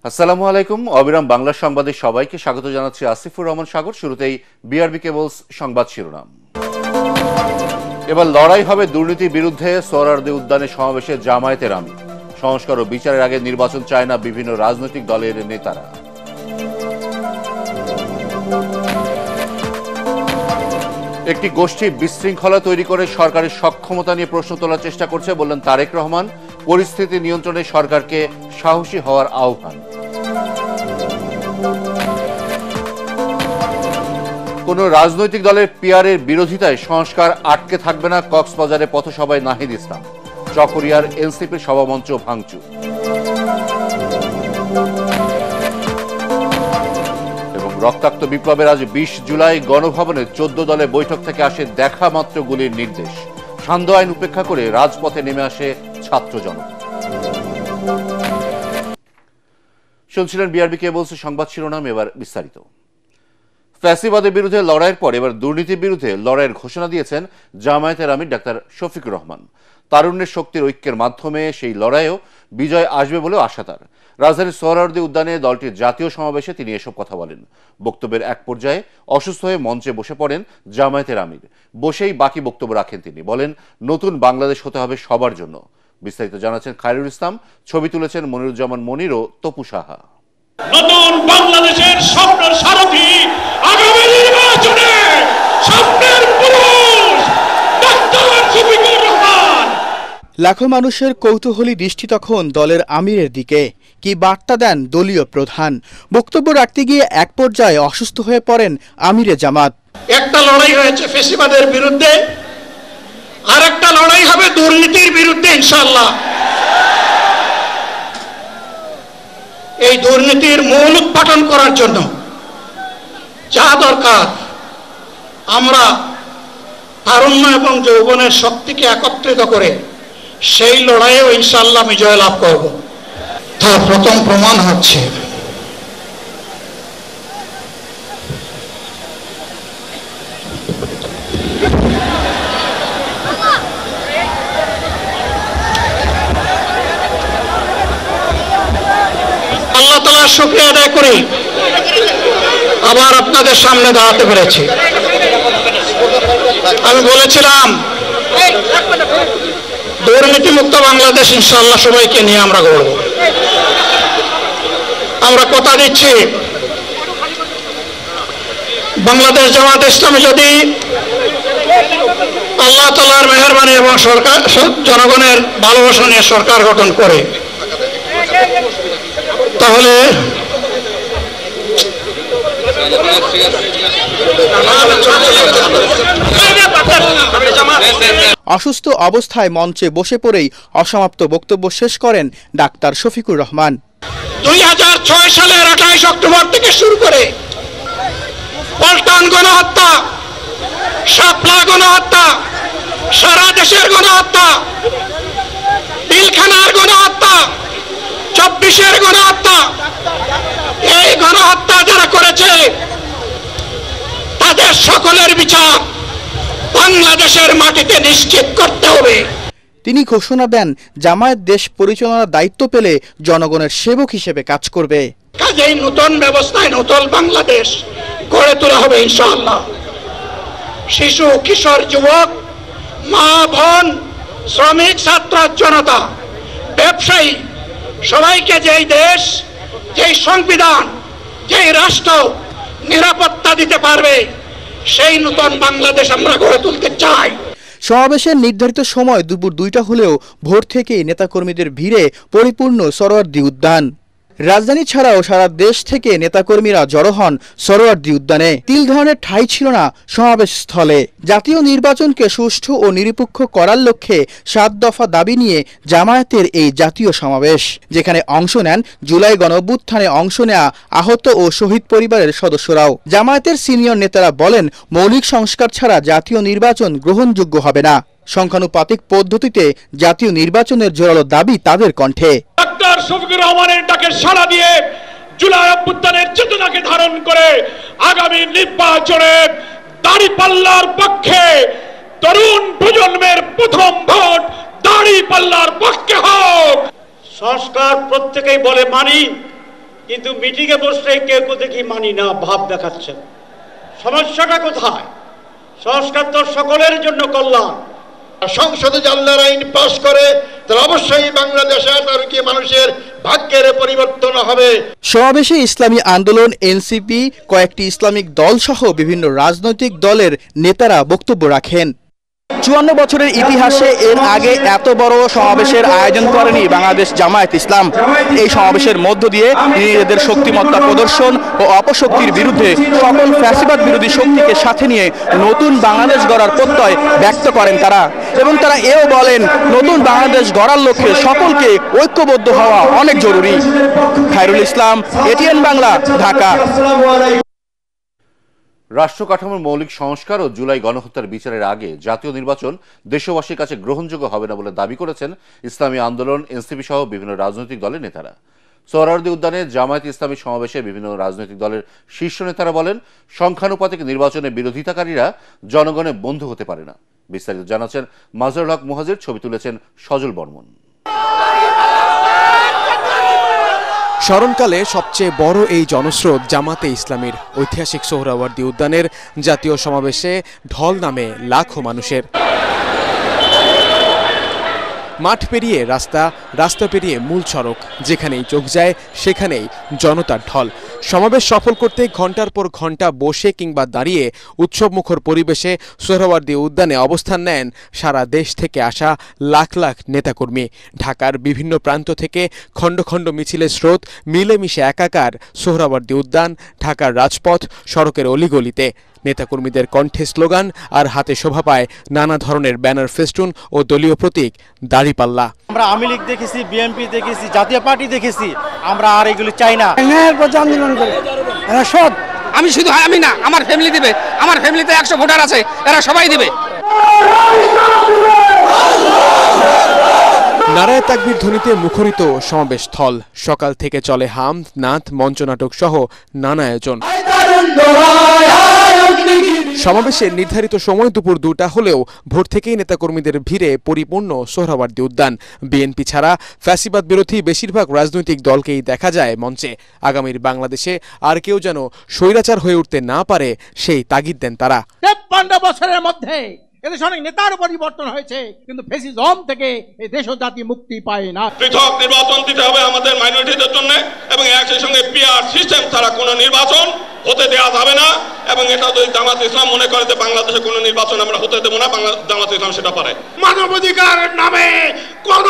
আসসালামু আলাইকুম। অবিরাম বাংলা সংবাদে সবাইকে স্বাগত জানাচ্ছি আসিফুর রহমান সাগর। শুরুতেই বিআরবি কেবলস সংবাদ শিরোনাম। এবার লড়াই হবে দুর্নীতির বিরুদ্ধে। সোহরাওয়ার্দী উদ্যানে সমাবেশে জামায়াতের আমির। সংস্কার ও বিচারের আগে নির্বাচন চায় না বিভিন্ন রাজনৈতিক দলের নেতারা। একটি গোষ্ঠী বিশৃঙ্খলা তৈরি করে সরকারের সক্ষমতা নিয়ে প্রশ্ন তোলার চেষ্টা করছে বললেন তারেক রহমান। পরিস্থিতি নিয়ন্ত্রণে সরকারকে সাহসী হওয়ার আহ্বান। কোন রাজনৈতিক দলের পিআরের বিরোধিতায় সংস্কার আটকে থাকবে না। কক্সবাজারে পথসভায় নাহিদ ইসলাম। চকরিয়ার এনসিপির সভামঞ্চ ভাঙচুর। এবং রক্তাক্ত বিপ্লবের আজ 20 জুলাই গণভবনে 14 দলের বৈঠক থেকে আসে দেখা মাত্র গুলির নির্দেশ। সান্ধ্য আইন উপেক্ষা করে রাজপথে নেমে আসে ছাত্র জনতা। শুনছিলেন বিআরবি কেবলস সংবাদ শিরোনাম, এবার বিস্তারিত। ফ্যাসিবাদের বিরুদ্ধে লড়াইয়ের পর এবার দুর্নীতির বিরুদ্ধে লড়াইয়ের ঘোষণা দিয়েছেন জামায়াতের আমির ডাক্তার শফিকুর রহমান। তারুণ্যের শক্তির ঐক্যের মাধ্যমে সেই লড়াইয়েও বিজয় আসবে বলেও আশা তার। রাজধানীর সোহরাওয়ার্দী উদ্যানে দলটির জাতীয় সমাবেশে তিনি এসব কথা বলেন। বক্তব্যের এক পর্যায়ে অসুস্থ হয়ে মঞ্চে বসে পড়েন জামায়াতের আমির। বসেই বাকি বক্তব্য রাখেন তিনি। বলেন, নতুন বাংলাদেশ হতে হবে সবার জন্য। বিস্তারিত জানাচ্ছেন খায়রুল ইসলাম। ছবি তুলেছেন মনিরুজ্জামান মনির ও তপু সাহা। নতুন বাংলাদেশের স্বপ্নের সারথি আগামী নির্বাচনে স্বপ্নের পুরুষ ডাক্তার শফিকুর রহমান। লাখো মানুষের কৌতূহলী দৃষ্টি তখন দলের আমিরের দিকে। কি বার্তা দেন দলীয় প্রধান? বক্তব্য রাখতে গিয়ে এক পর্যায়ে অসুস্থ হয়ে পড়েন আমিরে জামাত। একটা লড়াই হয়েছে ফ্যাসিবাদের বিরুদ্ধে, আর একটা লড়াই হবে দুর্নীতির বিরুদ্ধে ইনশাআল্লাহ। এই দুর্নীতির মূল উৎপাটন করার জন্য যা দরকার, আমরা তারুণ্য এবং যৌবনের শক্তিকে একত্রিত করে সেই লড়াইয়েও ইনশাআল্লাহ বিজয় লাভ করব। তার প্রথম প্রমাণ হচ্ছে আল্লাহ তাআলার শুকরিয়া আদায় করি আবার আপনাদের সামনে দাঁড়াতে পেরেছি। আমি বলেছিলাম দুর্নীতিমুক্ত বাংলাদেশ ইনশাআল্লাহ সবাইকে নিয়ে আমরা গড়ব। আমরা কথা দিচ্ছি, বাংলাদেশ জামায়াত ইসলামী যদি আল্লাহ তাআলার মেহেরবানি এবং সরকার জনগণের ভালোবাসা নিয়ে সরকার গঠন করে, তাহলে অসুস্থ অবস্থায় মঞ্চে বসে পড়েই অসমাপ্ত বক্তব্য শেষ করেন ডাক্তার শফিকুর রহমান। 2006 সালের 28 অক্টোবর থেকে শুরু করে পল্টন গণহত্যা, শাপলা গণহত্যা, সারা দেশের গণহত্যা, পিলখানার গণহত্যা, 24-এর গণহত্যা, এই গণহত্যা যারা করেছে তাদের সকলের বিচার বাংলাদেশের মাটিতে নিশ্চিত করতে হবে। তিনি ঘোষণা দেন, জামায়াত দেশ পরিচালনার দায়িত্ব পেলে জনগণের সেবক হিসেবে কাজ করবে। কাজেই নতুন ব্যবস্থায় নতুন বাংলাদেশ গড়ে তোলা হবে ইনশাআল্লাহ। শিশু, কিশোর, যুবক, মা, বোন, শ্রমিক, ছাত্র জনতা, ব্যবসায়ী, সবাইকে যেই দেশ, যেই সংবিধান, যেই রাষ্ট্র নিরাপত্তা দিতে পারবে, সেই নতুন বাংলাদেশ আমরা গড়ে তুলতে চাই। সমাবেশের নির্ধারিত সময় দুপুর 2টা হলেও ভোর থেকেই নেতাকর্মীদের ভিড়ে পরিপূর্ণ সোহরাওয়ার্দী উদ্যান। রাজধানী ছাড়াও সারা দেশ থেকে নেতাকর্মীরা জড়ো হন সোহরাওয়ার্দী উদ্যানে। তিল ধরনের ঠাঁই ছিল না সমাবেশ স্থলে। জাতীয় নির্বাচনকে সুষ্ঠু ও নিরপেক্ষ করার লক্ষ্যে 7 দফা দাবি নিয়ে জামায়াতের এই জাতীয় সমাবেশ, যেখানে অংশ নেন জুলাই গণঅভ্যুত্থানে অংশ নেয়া আহত ও শহীদ পরিবারের সদস্যরাও। জামায়াতের সিনিয়র নেতারা বলেন, মৌলিক সংস্কার ছাড়া জাতীয় নির্বাচন গ্রহণযোগ্য হবে না। সংখ্যানুপাতিক পদ্ধতিতে জাতীয় নির্বাচনের জোরালো দাবি তাদের কণ্ঠে। ডাক্তার শফিকুর রহমানের ডাকে সাড়া দিয়ে জুলাই অভ্যুত্থানের চেতনাকে ধারণ করে আগামী নির্বাচনে দাঁড়িপাল্লার পক্ষে তরুণ প্রজন্মের প্রথম ভোট দাঁড়িপাল্লার পক্ষে হোক। সংস্কার প্রত্যেকেই বলে মানি, কিন্তু মিটিংয়ে বসলে কেউ দেখি মানি না ভাব দেখাচ্ছেন। সমস্যাটা কোথায়? সংস্কার তো সকলের জন্য কল্যাণ। সংসদে আল্লাহর আইন পাশ করে তাহলে অবশ্যই বাংলাদেশে মানুষের ভাগ্যের পরিবর্তন হবে। সমাবেশে ইসলামী আন্দোলন, এনসিপি, কয়েকটি ইসলামিক দল সহ বিভিন্ন রাজনৈতিক দলের নেতারা বক্তব্য রাখেন। 54 বছরের ইতিহাসে এর আগে এত বড় সমাবেশের আয়োজন করেনি বাংলাদেশ জামায়াত ইসলাম। এই সমাবেশের মধ্য দিয়ে নিজেদের শক্তিমত্তা প্রদর্শন ও অপশক্তির বিরুদ্ধে সকল ফ্যাসিবাদ বিরোধী শক্তিকে সাথে নিয়ে নতুন বাংলাদেশ গড়ার প্রত্যয় ব্যক্ত করেন তারা, এবং তারা এও বলেন নতুন বাংলাদেশ গড়ার লক্ষ্যে সকলকে ঐক্যবদ্ধ হওয়া অনেক জরুরি। খায়রুল ইসলাম, এটিএন বাংলা, ঢাকা। রাষ্ট্র কাঠামোর মৌলিক সংস্কার ও জুলাই গণহত্যার বিচারের আগে জাতীয় নির্বাচন দেশবাসীর কাছে গ্রহণযোগ্য হবে না বলে দাবি করেছেন ইসলামী আন্দোলন, এনসিপি সহ বিভিন্ন রাজনৈতিক দলের নেতারা। সোহরাওয়ার্দী উদ্যানে জামায়াত ইসলামী সমাবেশে বিভিন্ন রাজনৈতিক দলের শীর্ষ নেতারা বলেন, সংখ্যানুপাতিক নির্বাচনে বিরোধিতাকারীরা জনগণের বন্ধু হতে পারে না। বিস্তারিত জানাচ্ছেন মাজহারুল হক মুহাজির, ছবি তুলেছেন সজল বর্মন। স্মরণকালে সবচেয়ে বড় এই জনস্রোত জামাতে ইসলামীর ঐতিহাসিক সোহরাওয়ার্দী উদ্যানের জাতীয় সমাবেশে ঢল নামে লাখো মানুষের। মাঠ পেরিয়ে রাস্তা, রাস্তা পেরিয়ে মূল সড়ক, যেখানেই চোখ যায় সেখানেই জনতার ঢল। সমাবেশ সফল করতে ঘণ্টার পর ঘণ্টা বসে কিংবা দাঁড়িয়ে উৎসবমুখর পরিবেশে সোহরাওয়ার্দী উদ্যানে অবস্থান নেন সারা দেশ থেকে আসা লাখ লাখ নেতাকর্মী। ঢাকার বিভিন্ন প্রান্ত থেকে খণ্ড খণ্ড মিছিলের স্রোত মিলেমিশে একাকার সোহরাওয়ার্দী উদ্যান, ঢাকার রাজপথ, সড়কের অলিগলিতে। নেতাকর্মীদের কণ্ঠে স্লোগান আর হাতে শোভা পায় নানা ধরনের ব্যানার, ফেস্টুন ও দলীয় প্রতীক, দাড়িপাল্লা। আমরা আওয়ামী লীগ দেখেছি, বিএনপি দেখেছি, জাতীয় পার্টি দেখেছি, আমরা আর এগুলো চাই না। আন্দোলন করে সৎ, আমি শুধু আমি না, আমার ফ্যামিলি দিবে, আমার ফ্যামিলিতে 100 ভোটার আছে, এরা সবাই দিবে। নারায়ে তাকবীর ধ্বনিতে মুখরিত সমাবেশ স্থল। সকাল থেকে চলে হামদ, নাত, মঞ্চনাটক সহ নানা আয়োজন। সমাবেশের নির্ধারিত সময় দুপুর 2টা হলেও ভোর থেকেই নেতাকর্মীদের ভিড়ে পরিপূর্ণ সোহরাওয়ার্দী উদ্যান। বিএনপি ছাড়া ফ্যাসিবাদ বিরোধী বেশিরভাগ রাজনৈতিক দলকেই দেখা যায় মঞ্চে। আগামীর বাংলাদেশে আর কেউ যেন স্বৈরাচার হয়ে উঠতে না পারে সেই তাগিদ দেন তারা। 53 বছরের মধ্যে এদেশে অনেক নেতার পরিবর্তন হয়েছে, কিন্তু ফ্যাসিজম থেকে এই দেশ ও জাতি মুক্তি পায় না। পৃথক নির্বাচন দিতে হবে আমাদের মাইনরিটিদের জন্য, এবং একই সঙ্গে পিআর সিস্টেম ছাড়া কোনো নির্বাচন হতে দেওয়া যাবে না। এবং এটা যদি জামাত ইসলাম মনে করে যে বাংলাদেশে কোনো নির্বাচন আমরা হতে দেবো না, জামাত ইসলাম সেটা পারে। মানবাধিকারের নামে কোন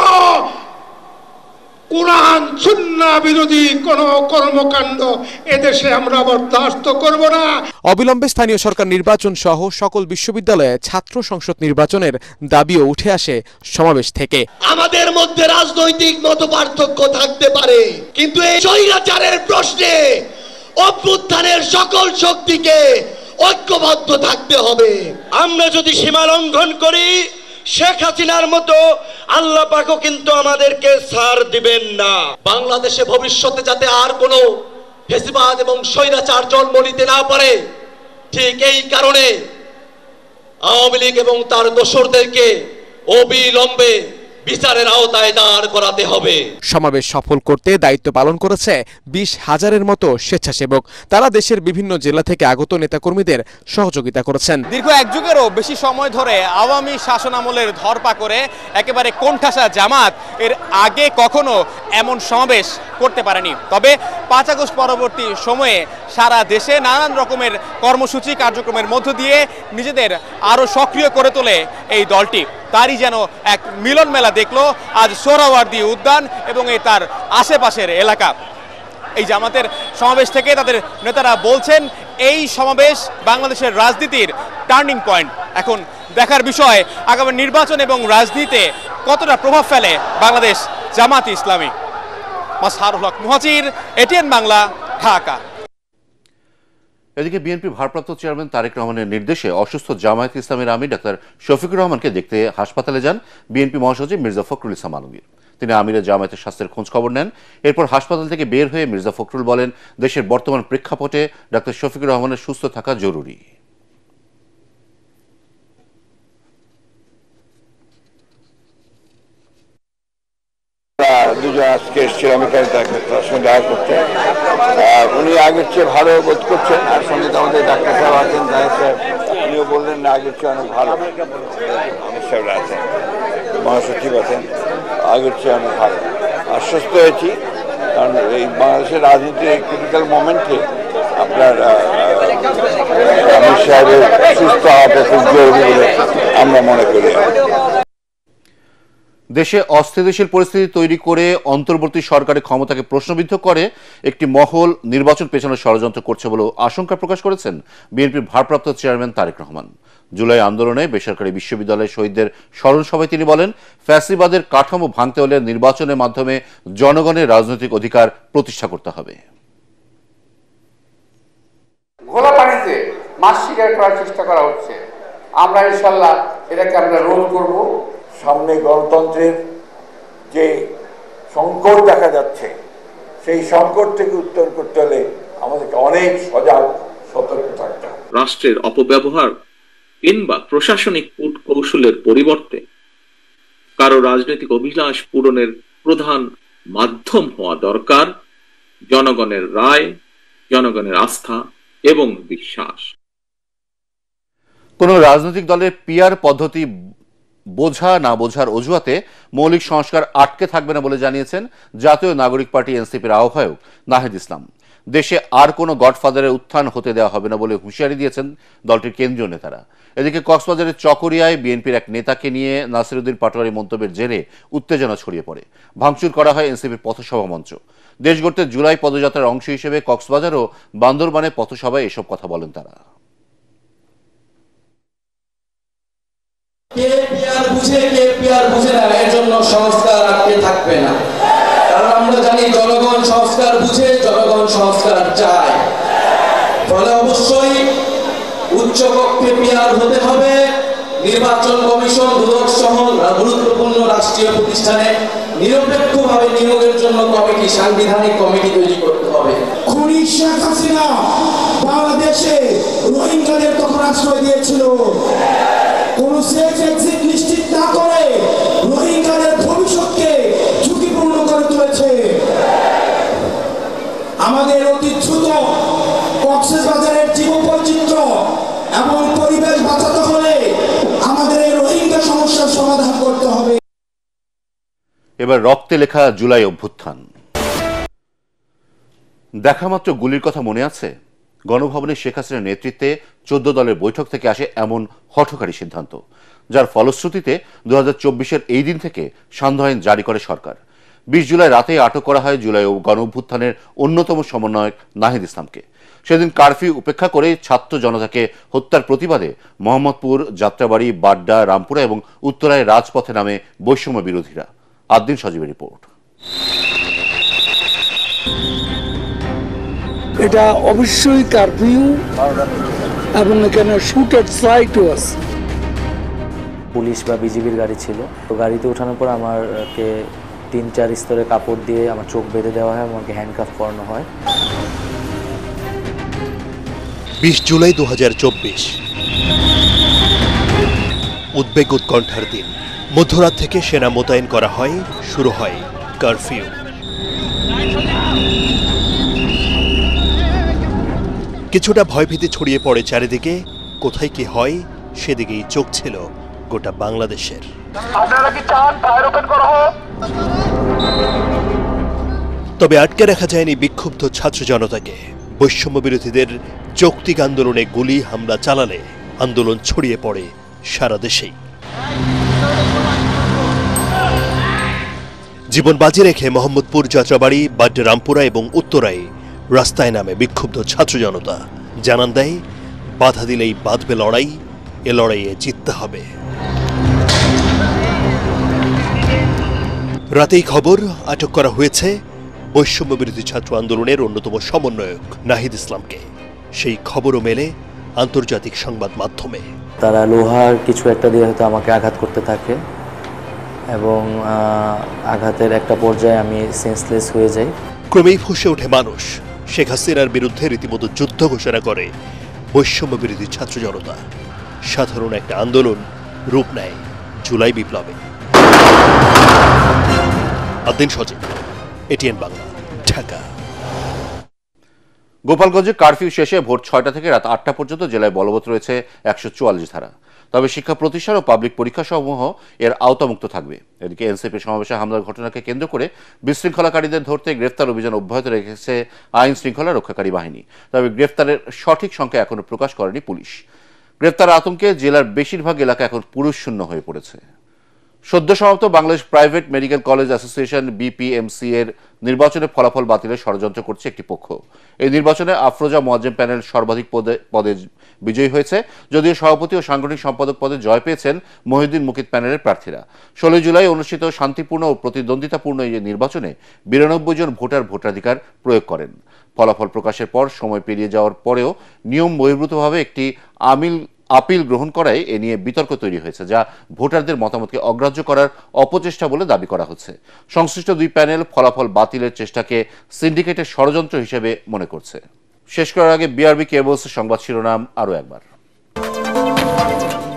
কুরআন সুন্নাহ বিরোধী কোন কর্মকাণ্ড এদেশে আমরা বরদাস্ত করব না। অবিলম্বে স্থানীয় সরকার নির্বাচন সহ সকল বিশ্ববিদ্যালয়ে ছাত্র সংসদ নির্বাচনের দাবিও উঠে আসে সমাবেশ থেকে। আমাদের মধ্যে রাজনৈতিক মতপার্থক্য থাকতে পারে, কিন্তু এই স্বৈরাচারের প্রশ্নে অভ্যুত্থানের সকল শক্তিকে ঐক্যবদ্ধ থাকতে হবে। আমরা যদি সীমা লঙ্ঘন করি, শেখ হাসিনার মতো আল্লাহ পাকও কিন্তু আমাদেরকে ছাড় দিবেন না। বাংলাদেশে ভবিষ্যতে যাতে আর কোনো ফ্যাসিবাদ এবং স্বৈরাচার জন্ম নিতে না পারে, ঠিক এই কারণে আওয়ামী লীগ এবং তার দোসরদেরকে অবিলম্বে বিচারের আওতায় দাঁড় করাতে হবে। সমাবেশ সফল করতে দায়িত্ব পালন করেছে 20,000-এর মতো স্বেচ্ছাসেবক। তারা দেশের বিভিন্ন জেলা থেকে আগত নেতাকর্মীদের সহযোগিতা করেছেন। দীর্ঘ 1 যুগেরও বেশি সময় ধরে আওয়ামী শাসনামলের ধরপা করে একেবারে কোণঠাসা জামাত এর আগে কখনো এমন সমাবেশ করতে পারেনি। তবে 5 আগস্ট পরবর্তী সময়ে সারা দেশে নানান রকমের কর্মসূচি কার্যক্রমের মধ্য দিয়ে নিজেদের আরো সক্রিয় করে তোলে এই দলটি। তারই যেন এক মিলন মেলা দেখলো আজ সোহরাওয়ার্দী উদ্যান এবং তার আশেপাশের এলাকা। এই জামাতের সমাবেশ থেকে তাদের নেতারা বলছেন এই সমাবেশ বাংলাদেশের রাজনীতির টার্নিং পয়েন্ট। এখন দেখার বিষয় আগামী নির্বাচন এবং রাজনীতিতে কতটা প্রভাব ফেলে বাংলাদেশ জামাত ইসলামী। মাজহারুল হক মুহাজির, এটিএন বাংলা, ঢাকা। এদিকে বিএনপি ভারপ্রাপ্ত চেয়ারম্যান তারেক রহমানের নির্দেশে অসুস্থ জামায়াত ইসলামীর আমির ডাক্তার শফিকুর রহমানকে দেখতে হাসপাতালে যান বিএনপি মহাসচিব মির্জা ফখরুল ইসলাম আলমগীর। তিনি আমিরের জামায়াতের স্বাস্থ্যের খোঁজ খবর নেন। এরপর হাসপাতাল থেকে বের হয়ে মির্জা ফখরুল বলেন, দেশের বর্তমান প্রেক্ষাপটে ডাক্তার শফিকুর রহমানের সুস্থ থাকা জরুরি। দুজন আজকে এসেছিলাম এখানে তার সঙ্গে দেখা করতে। উনি আগের চেয়ে ভালো বোধ করছেন, আর সঙ্গে আমাদের ডাক্তার সাহেব আছেন, জাহিদ সাহেব, উনিও বললেন না আগের চেয়ে অনেক ভালো। অমিত সাহেবরা আছেন, মহাসচিব আছেন, আগের চেয়ে অনেক ভালো। আশ্বস্ত হয়েছি, কারণ এই বাংলাদেশের রাজনীতির ক্রিটিক্যাল মোমেন্টে আপনার অমিত সাহেবের সুস্থ হওয়াটা খুব জরুরি বলে আমরা মনে করি। দেশে অস্থিতিশীল পরিস্থিতি তৈরি করে অন্তর্বর্তী সরকারের ক্ষমতাকে প্রশ্নবিদ্ধ করে একটি মহল নির্বাচন পেছানোর ষড়যন্ত্র করছে বলে আশঙ্কা প্রকাশ করেছেন বিএনপির ভারপ্রাপ্ত চেয়ারম্যান তারেক রহমান। জুলাই আন্দোলনে বেসরকারি বিশ্ববিদ্যালয়ের শহীদদের স্মরণ সভায় তিনি বলেন, ফ্যাসিবাদের কাঠামো ভাঙতে হলে নির্বাচনের মাধ্যমে জনগণের রাজনৈতিক অধিকার প্রতিষ্ঠা করতে হবে। ঘোলা পানিতে মাছ শিকার করার চেষ্টা করা হচ্ছে, আমরা ইনশাল্লাহ এটাকে আমরা রোধ করব। সামনে গণতন্ত্রের যে সংকট দেখা যাচ্ছে, সেই সংকট থেকে উত্তর করতে হলে আমাদেরকে অনেক সজাগ সতর্ক থাকতে হবে। রাষ্ট্রের অপব্যবহার কিংবা প্রশাসনিক কূটকৌশলের পরিবর্তে কারো রাজনৈতিক অভিলাষ পূরণের প্রধান মাধ্যম হওয়া দরকার জনগণের রায়, জনগণের আস্থা এবং বিশ্বাস। কোন রাজনৈতিক দলের পিআর পদ্ধতি বোঝা না বোঝার অজুহাতে মৌলিক সংস্কার আটকে থাকবে না বলে জানিয়েছেন জাতীয় নাগরিক পার্টি এনসিপির আহ্বায়ক নাহিদ ইসলাম। দেশে আর কোনো গডফাদারের উত্থান হতে দেওয়া হবে না বলে হুঁশিয়ারি দিয়েছেন দলটির কেন্দ্রীয় নেতারা। এদিকে কক্সবাজারের চকরিয়ায় বিএনপির এক নেতাকে নিয়ে নাসিরউদ্দিন পাটোয়ারি মন্তব্যের জেরে উত্তেজনা ছড়িয়ে পড়ে। ভাঙচুর করা হয় এনসিপির পথসভা মঞ্চ। দেশ গড়তে জুলাই পদযাত্রার অংশ হিসেবে কক্সবাজার ও বান্দরবানে পথসভায় এসব কথা বলেন তারা। কে পিআর বুঝে কে পিআর বুঝে না, এর জন্য সংস্কার আটকে থাকবে না। কারণ আমরা জানি জনগণ সংস্কার বুঝে, জনগণ সংস্কার চায়। ফলে অবশ্যই উচ্চকক্ষে পিআর হতে হবে। নির্বাচন কমিশন, দুদক সহ গুরুত্বপূর্ণ রাষ্ট্রীয় প্রতিষ্ঠানে নিরপেক্ষভাবে নিয়োগের জন্য কমিটি, সাংবিধানিক কমিটি তৈরি করতে হবে। খুনি শেখ হাসিনা বাংলাদেশে রোহিঙ্গাদের তখন আশ্রয় দিয়েছিল। কোন সেফ এক্সিট নিশ্চিত না করে রোহিঙ্গাদের ভবিষ্যৎকে ঝুঁকিপূর্ণ করে তুলেছে। আমাদের অতি দ্রুত কক্সবাজারের জীববৈচিত্র্য এবং পরিবেশ বাঁচাতে হলে আমাদের এই রোহিঙ্গা সমস্যার সমাধান করতে হবে। এবার রক্তে লেখা জুলাই অভ্যুত্থান। দেখামাত্র গুলির কথা মনে আছে? গণভবনে শেখ হাসিনার নেতৃত্বে 14 দলের বৈঠক থেকে আসে এমন হঠকারী সিদ্ধান্ত, যার ফলশ্রুতিতে 2024-এর এই দিন থেকে সান্ধ্য আইন জারি করে সরকার। 20 জুলাই রাতে আটক করা হয় জুলাই গণ অভ্যুত্থানের অন্যতম সমন্বয়ক নাহিদ ইসলামকে। সেদিন কারফিউ উপেক্ষা করে ছাত্র জনতাকে হত্যার প্রতিবাদে মোহাম্মদপুর, যাত্রাবাড়ি, বাড্ডা, রামপুরা এবং উত্তরায় রাজপথে নামে বৈষম্য বিরোধীরা। আদ্দিন সজীবের রিপোর্ট। এটা অবশ্যই কারফিউ এবং এখানে শুট এট সাইটও আছে। পুলিশ বা বিজিবির গাড়ি ছিল, তো গাড়িতে ওঠানোর পর আমাকে 3-4 স্তরে কাপড় দিয়ে আমার চোখ বেঁধে দেওয়া হয়, আমাকে হ্যান্ডকাফ করানো হয়। 20 জুলাই 2024, উদ্বেগ উৎকণ্ঠার দিন। মধ্যরাত থেকে সেনা মোতায়েন করা হয়, শুরু হয় কারফিউ। কিছুটা ভয়ভীতি ছড়িয়ে পড়ে চারিদিকে। কোথায় কি হয় সেদিকেই চোখ ছিল গোটা বাংলাদেশের। তবে আটকে রাখা যায়নি বিক্ষুব্ধ ছাত্র জনতাকে। বৈষম্য বিরোধীদের যৌক্তিক আন্দোলনে গুলি হামলা চালালে আন্দোলন ছড়িয়ে পড়ে সারা দেশেই। জীবন বাজি রেখে মোহাম্মদপুর, যাত্রাবাড়ি, বাড্ডা, রামপুরা এবং উত্তরায় রাস্তায় নামে বিক্ষুব্ধ ছাত্র জনতা। জানান দেয়, বাধা দিলেই বাঁধবে লড়াই, এ লড়াইয়ে জিততে হবে। রাতেই খবর, আটক করা হয়েছে বৈষম্য বিরোধী ছাত্র আন্দোলনের অন্যতম সমন্বয়ক নাহিদ ইসলামকে। সেই খবরও মেলে আন্তর্জাতিক সংবাদ মাধ্যমে। তারা লোহার কিছু একটা দিয়ে হয়তো আমাকে আঘাত করতে থাকে এবং আঘাতের একটা পর্যায়ে আমি সেন্সলেস হয়ে যাই। ক্রমেই ফুঁসে ওঠে মানুষ। শেখ হাসিনার বিরুদ্ধে রীতিমতো যুদ্ধ ঘোষণা করে বৈষম্য বিরোধী ছাত্র জনতা। সাধারণ একটা আন্দোলন রূপ নেয় জুলাই বিপ্লবে। আদিন সজীব, এটিএন বাংলা, ঢাকা। গোপালগঞ্জে কারফিউ শেষে ভোর 6টা থেকে রাত 8টা পর্যন্ত জেলায় বলবৎ রয়েছে 144 ধারা। তবে শিক্ষা প্রতিষ্ঠান ও পাবলিক পরীক্ষা সমূহ এর আওতামুক্ত থাকবে। এদিকে এনসিপি সমাবেশে হামলার ঘটনাকে কেন্দ্র করে বিশৃঙ্খলাকারীদের ধরতে গ্রেফতার অভিযান অব্যাহত রেখেছে আইন শৃঙ্খলা রক্ষাকারী বাহিনী। তবে গ্রেফতারের সঠিক সংখ্যা এখনো প্রকাশ করেনি পুলিশ। গ্রেফতার আতঙ্কে জেলার বেশিরভাগ এলাকা এখন পুরুষ শূন্য হয়ে পড়েছে। সদ্য সমাপ্ত Bangladesh private medical college association BPMC এর নির্বাচনে ফলাফল বাতিলের ষড়যন্ত্র করছে একটি পক্ষ। এই নির্বাচনে আফরোজা মোয়াজ্জেম প্যানেল সর্বাধিক পদে বিজয়ী হয়েছে, যদিও সভাপতি ও সাংগঠনিক সম্পাদক পদে জয় পেয়েছেন মহিউদ্দিন মুকিত প্যানেলের প্রার্থীরা। 16 জুলাই অনুষ্ঠিত শান্তিপূর্ণ ও প্রতিদ্বন্দ্বিতাপূর্ণ এই নির্বাচনে 92 জন ভোটার ভোটাধিকার প্রয়োগ করেন। ফলাফল প্রকাশের পর সময় পেরিয়ে যাওয়ার পরেও নিয়ম বহির্ভূতভাবে একটি আপিল গ্রহণ করায় এ নিয়ে বিতর্ক তৈরি হয়েছে, যা ভোটারদের মতামতকে অগ্রাহ্য করার অপচেষ্টা বলে দাবি করা হচ্ছে। সংশ্লিষ্ট দুই প্যানেল ফলাফল বাতিলের চেষ্টাকে সিন্ডিকেটের ষড়যন্ত্র হিসেবে মনে করছে। শেষ করার আগে বিআরবি কেবলস সংবাদ শিরোনাম আরও একবার।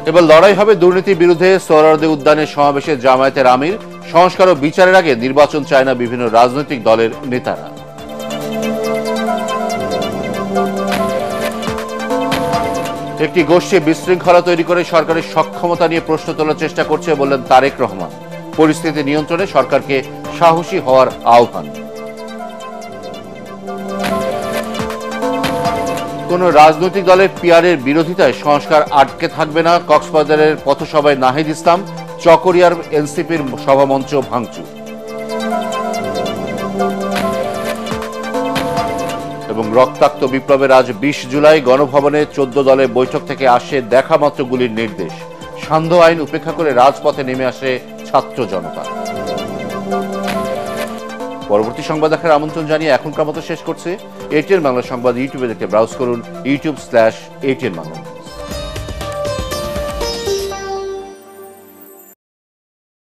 এবার লড়াই হবে দুর্নীতির বিরুদ্ধে। সোহরাওয়ার্দী উদ্যানের সমাবেশে জামায়াতের আমির। সংস্কার ও বিচারের আগে নির্বাচন চায় না বিভিন্ন রাজনৈতিক দলের নেতারা। একটি গোষ্ঠী বিশৃঙ্খলা তৈরি করে সরকারের সক্ষমতা নিয়ে প্রশ্ন তোলার চেষ্টা করছে বললেন তারেক রহমান। পরিস্থিতি নিয়ন্ত্রণে সরকারকে সাহসী হওয়ার আহ্বান। কোন রাজনৈতিক দলের পিআরের বিরোধিতায় সংস্কার আটকে থাকবে না। কক্সবাজারের পথসভায় নাহিদ ইসলাম। চকরিয়ার এনসিপির সভামঞ্চ ভাঙচুর। এবং রক্তাক্ত বিপ্লবের আজ 20 জুলাই গণভবনে 14 দলের বৈঠক থেকে আসে দেখা মাত্র গুলির নির্দেশ। সান্ধ্য আইন উপেক্ষা করে রাজপথে নেমে আসে ছাত্র জনতা। পরবর্তী সংবাদ দেখার আমন্ত্রণ জানিয়ে এখনকার মতো শেষ করছে এটিএন বাংলা সংবাদ। ইউটিউবে দেখতে ব্রাউজ করুন youtube/ATN বাংলা।